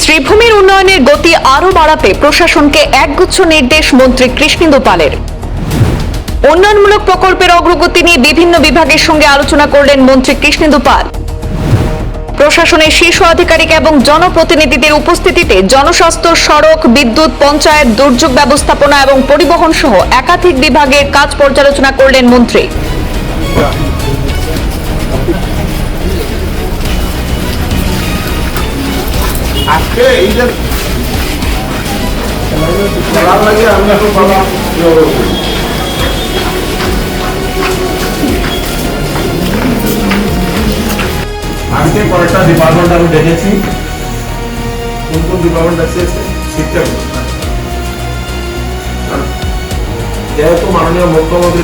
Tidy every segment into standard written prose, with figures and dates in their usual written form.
শ্রীভূমির উন্নয়নের গতি আরও বাড়াতে প্রশাসনকে একগুচ্ছ নির্দেশ মন্ত্রী কৃষ্ণেন্দু পালের। উন্নয়নমূলক প্রকল্পের অগ্রগতি নিয়ে বিভিন্ন বিভাগের সঙ্গে আলোচনা করলেন মন্ত্রী কৃষ্ণেন্দু পাল। প্রশাসনের শীর্ষ আধিকারিক এবং জনপ্রতিনিধিদের উপস্থিতিতে জনস্বাস্থ্য, সড়ক, বিদ্যুৎ, পঞ্চায়েত, দুর্যোগ ব্যবস্থাপনা এবং পরিবহন সহ একাধিক বিভাগের কাজ পর্যালোচনা করলেন মন্ত্রী। আজকে এই যে আমি এখন বললাম আজকে কয়েকটা ডিপার্টমেন্ট আমি দেখেছি। কোন কোন ডিপার্টমেন্ট আছে শিখতে হবে, যেহেতু মাননীয় মুখ্যমন্ত্রী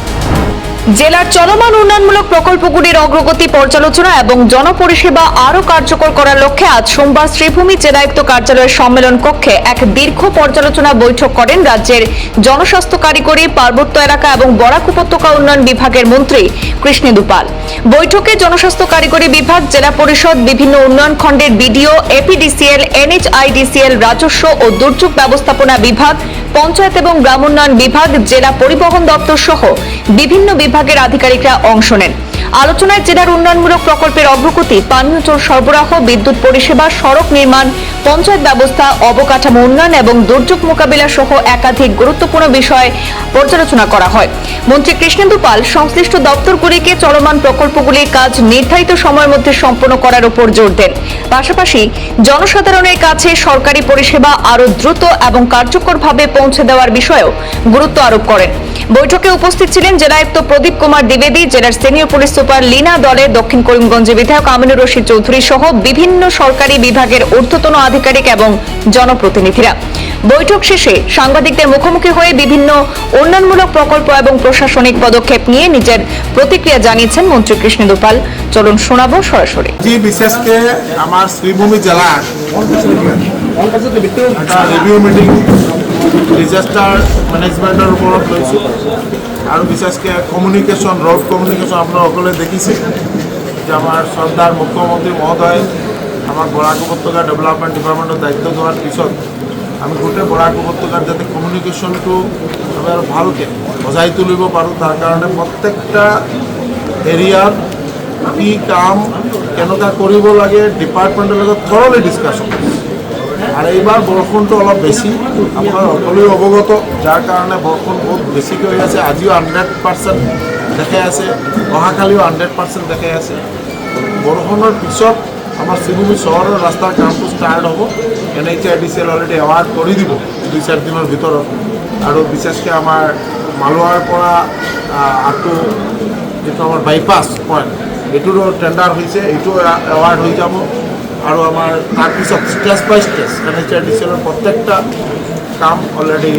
জেলার চলমান উন্নয়নমূলক প্রকল্পগুলির অগ্রগতি পর্যালোচনা এবং জনপরিষেবা আরও কার্যকর করার লক্ষ্যে আজ সোমবার শ্রীভূমি জেলায়ুক্ত কার্যালয়ের সম্মেলন কক্ষে এক দীর্ঘ পর্যালোচনা বৈঠক করেন রাজ্যের জনস্বাস্থ্য কারিগরি, পার্বত্য এলাকা এবং বরাক উপত্যকা উন্নয়ন বিভাগের মন্ত্রী কৃষ্ণেন্দু পাল। বৈঠকে জনস্বাস্থ্য কারিগরি বিভাগ, জেলা পরিষদ, বিভিন্ন উন্নয়ন খণ্ডের বিডিও, এপিডিসিএল, এনএইচআইডিসিএল, রাজস্ব ও দুর্যোগ ব্যবস্থাপনা বিভাগ, পঞ্চায়েত এবং গ্রাম উন্নয়ন বিভাগ, জেলা পরিবহন দপ্তর সহ বিভিন্ন বিভাগের আধিকারিকরা অংশ নেন। আলোচনায় জেলার উন্নয়নমূলক প্রকল্পের অগ্রগতি, পানীয় জল সরবরাহ, বিদ্যুৎ পরিষেবা, সড়ক নির্মাণ, পঞ্চায়েত ব্যবস্থা, অবকাঠামো উন্নয়ন এবং দুর্যোগ মোকাবিলা সহ একাধিক গুরুত্বপূর্ণ বিষয় পর্যালোচনা করা হয়। মন্ত্রী কৃষ্ণেন্দু পাল সংশ্লিষ্ট দপ্তরগুলিকে চলমান প্রকল্পগুলির কাজ নির্ধারিত সময়ের মধ্যে সম্পন্ন করার উপর জোর দেন। পাশাপাশি জনসাধারণের কাছে সরকারি পরিষেবা আরও দ্রুত এবং কার্যকরভাবে পৌঁছে দেওয়ার বিষয়েও গুরুত্ব আরোপ করেন। বৈঠকে উপস্থিত ছিলেন জেলায়ুক্ত প্রদীপ কুমার দ্বিবেদী, জেলার সিনিয়র পুলিশ সুপার লীনা দলে, দক্ষিণ করিমগঞ্জের বিধায়ক আমিনুর রশিদ চৌধুরী সহ বিভিন্ন সরকারি বিভাগের ঊর্ধ্বতন আধিকারিক এবং জনপ্রতিনিধিরা। বৈঠক শেষে সাংবাদিকদের মুখোমুখি হয়ে বিভিন্ন উন্নয়নমূলক প্রকল্প এবং প্রশাসনিক পদক্ষেপ নিয়ে নিজের প্রতিক্রিয়া জানিয়েছেন মন্ত্রী কৃষ্ণেন্দু পাল। চলুন শোনাবো সরাসরি। বিশেষ করে আমার শ্রীভূমি জেলার একটা রিভিউ মিটিং ডিজাস্টার ম্যানেজমেন্টের ওপৰত লৈছোঁ আৰু বিশেষকৈ কমিউনিকেশ্যন, রোড কমিউনিকেশ্যন আপনারা সকলে দেখিছে যে আমার সর্দার মুখ্যমন্ত্রী মহোদয় আমার বরাক উপত্যকা ডেভেলপমেন্ট ডিপার্টমেন্টের দায়িত্ব দেওয়ার পিছত আমি গোটেই বরাক উপত্যকাৰ যাতে কমিউনিকেশ্যনটো আমি আৰু ভালকৈ বজাই তুলিব পাৰোঁ তাৰ কাৰণে প্ৰত্যেকটা এৰিয়াৰ কি কাম কেনেকুৱা কৰিব লাগে ডিপাৰ্টমেণ্টৰ লগত থৰলি ডিছকাশ্যন। আর এইবার বরষুণটো অলপ বেশি, আপনার সকলেই অবগত, যার কারণে বরষুণ বহুত বেশিকে হয়ে আছে। আজিও 100% দেখাই আছে, অহাকালিও 100% দেখাই আছে। বরষুণের পিছত আমার শ্রীভূমি শহরের রাস্তার কামটো স্টার্ট হব। এনএইচআইডিসিএল অলরেডি এৱাৰ্ড কৰি দিব 2-4 দিনেৰ ভিতৰত। আৰু বিশেষকৈ আমাৰ মালোৱাৰ পৰা আকৌ যিটো আমাৰ বাইপাছ পইণ্ট এইটোৰো টেণ্ডাৰ হৈছে, এইটো এৱাৰ্ড হৈ যাব। আৰু আমাৰ তাৰপিছত ষ্টেজ বাই ষ্টেজ এনএইচআইডিচিএলৰ প্ৰত্যেকটা কাম অলৰেডি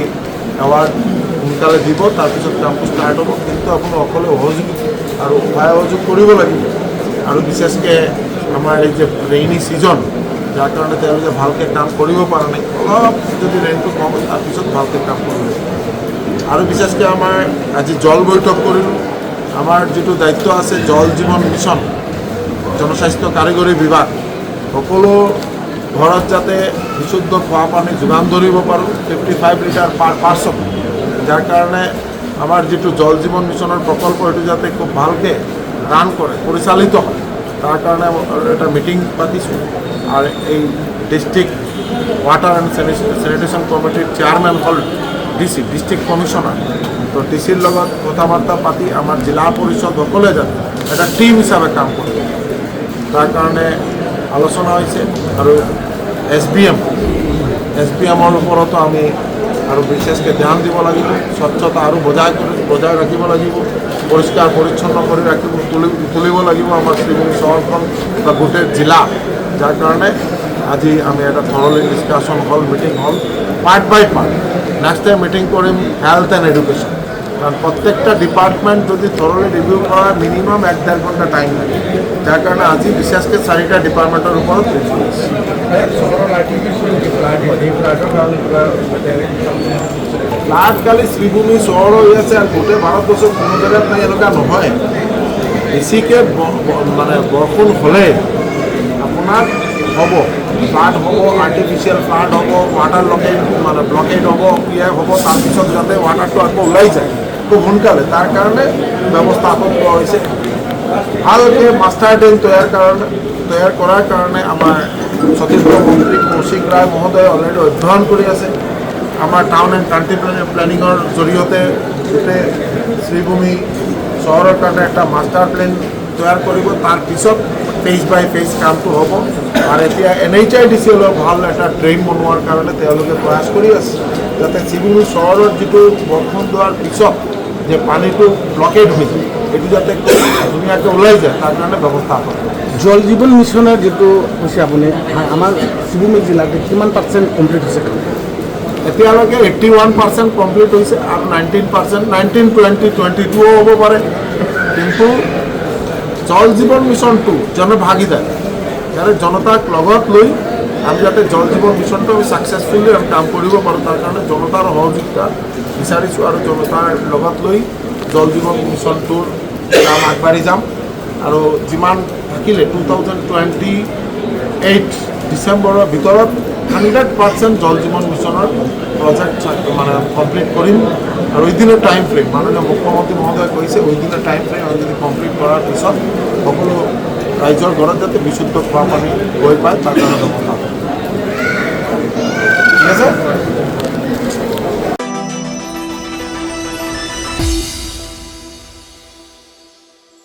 এৱাৰ্ড সোনকালে দিব, তাৰপিছত কামটো ষ্টাৰ্ট হ'ব। কিন্তু আপুনি সকলোৱে সহযোগ আৰু সহায় সহযোগ কৰিব লাগিব। আৰু বিশেষকৈ আমাৰ এই যে ৰেইনি ছিজন, যাৰ কাৰণে তেওঁলোকে ভালকৈ কাম কৰিব পৰা নাই, অলপ যদি ৰেইনটো কম হয় তাৰপিছত ভালকৈ কাম কৰিব লাগিব। আৰু বিশেষকৈ আমাৰ আজি জল বৈঠক কৰিলোঁ। আমাৰ যিটো দায়িত্ব আছে জল জীৱন মিছন, জনস্বাস্থ্য কাৰিগৰী বিভাগ, সকলো ঘৰত যাতে বিশুদ্ধ খোৱা পানী যোগান ধৰিব পাৰোঁ 55 লিটাৰ পাৰ পাৰ্চন, যাৰ কাৰণে আমাৰ যিটো জল জীৱন মিছনৰ প্ৰকল্প এইটো যাতে খুব ভালকৈ ৰান কৰে, পৰিচালিত হয়, তাৰ কাৰণে এটা মিটিং পাতিছোঁ। আৰু এই ডিষ্ট্ৰিক্ট ৱাটাৰ এণ্ড চেনিটেশ্যন কমিটিৰ চেয়াৰমেন হ'ল ডিচি, ডিষ্ট্ৰিক্ট কমিশ্যনাৰ। তো ডিচিৰ লগত কথা বাৰ্তা পাতি আমাৰ জিলা পৰিষদ সকলোৱে যাতে এটা টিম হিচাপে কাম কৰে তাৰ কাৰণে আলোচনা হৈছে। আৰু এছ বি এমৰ ওপৰতো আমি আৰু বিশেষকৈ ধ্যান দিব লাগিব। স্বচ্ছতা আৰু বজাই ৰাখিব লাগিব, পৰিষ্কাৰ পৰিচ্ছন্ন কৰি তুলিব লাগিব আমাৰ শ্ৰীভূমি চহৰখন বা গোটেই জিলা। যাৰ কাৰণে আজি আমি এটা থৰলি ডিছকাশ্যন হ'ল, মিটিং হ'ল পাৰ্ট বাই পাৰ্ট। নেক্সট টাইম মিটিং কৰিম হেল্থ এণ্ড এডুকেশ্যন, কারণ প্রত্যেকটা ডিপার্টমেন্ট যদি থরলি রিভিউ করা মিনিমাম 1-1.5 ঘন্টা টাইম লাগে, যার কারণে আজি বিশেষকৈ 4টা ডিপার্টমেন্টের উপর ফ্লাড কালি শ্রীভূমি চহর হয়ে আছে। আর গোটেই ভারতবর্ষের কোনো জায়গাত নাই এনেকুৱা নহয়। বেছিকৈ মানে বৰষুণ হ'লে আপোনাৰ হ'ব ফ্লাড হ'ব, আৰ্টিফিচিয়েল ফ্লাড হ'ব, ৱাটাৰ ব্লকেড হ'ব, ক্লিয়াৰ হ'ব, তাৰপিছত যাতে ৱাটাৰটো আকৌ ওলাই যায় খুব সোনকালে, তাৰ কাৰণে ব্যৱস্থা হাতত লোৱা হৈছে। ভালকৈ মাষ্টাৰ ড্ৰেইন তৈয়াৰ কৰাৰ কাৰণে আমাৰ স্বতন্ত্ৰ মন্ত্ৰী কৌশিক ৰায় মহোদয়ে অলৰেডি অধ্যয়ন কৰি আছে। আমাৰ টাউন এণ্ড কাণ্ট্ৰি প্লেনিঙৰ জৰিয়তে গোটেই শ্ৰীভূমি চহৰৰ কাৰণে এটা মাষ্টাৰ প্লেন তৈয়াৰ কৰিব, তাৰপিছত ফেজ বাই ফেজ কামটো হ'ব। আৰু এতিয়া NHIDCLৰ ভাল এটা ড্ৰেইন বনোৱাৰ কাৰণে তেওঁলোকে প্ৰয়াস কৰি আছে, যাতে শ্ৰীভূমি চহৰৰ যিটো বৰষুণ যোৱাৰ পিছত যে পানীটো ব্লকেড হৈ যায়, এইটো যাতে ধুনীয়াকৈ ওলাই যায়, তাৰ কাৰণে ব্যৱস্থা হয়। জল জীৱন মিছনৰ যিটো কৈছে আপুনি, আমাৰ শিৱুমী জিলাত কিমান পাৰ্চেণ্ট কমপ্লিট হৈছে? এতিয়ালৈকে 81% কমপ্লিট হৈছে আৰু 19%, 19, 20, 22 হ'ব পাৰে। কিন্তু জল জীৱন মিছনটো জনভাগিদাৰী, ইয়াৰে জনতাক লগত লৈ আমি যাতে জল জীৱন মিছনটো আমি ছাকচেছফুলি আমি কাম কৰিব পাৰোঁ, তাৰ কাৰণে জনতাৰ সহযোগিতা বিচাৰিছোঁ আৰু জনতাৰ লগত লৈ জল জীৱন মিছনটোৰ কাম আগবাঢ়ি যাম। আৰু যিমান থাকিলে 2028 ডিচেম্বৰৰ ভিতৰত 100% জল জীৱন মিছনৰ প্ৰজেক্ট কমপ্লিট কৰিম। আৰু উইদিন টাইম ফ্ৰেম, মাননীয় মুখ্যমন্ত্ৰী মহোদয়ে কৈছে উইদিন টাইম ফ্ৰেম আমি যদি কমপ্লিট কৰাৰ পিছত সকলো ৰাইজৰ ঘৰত যাতে বিশুদ্ধ খোৱা পানী গৈ পায়, তাৰ কাৰণে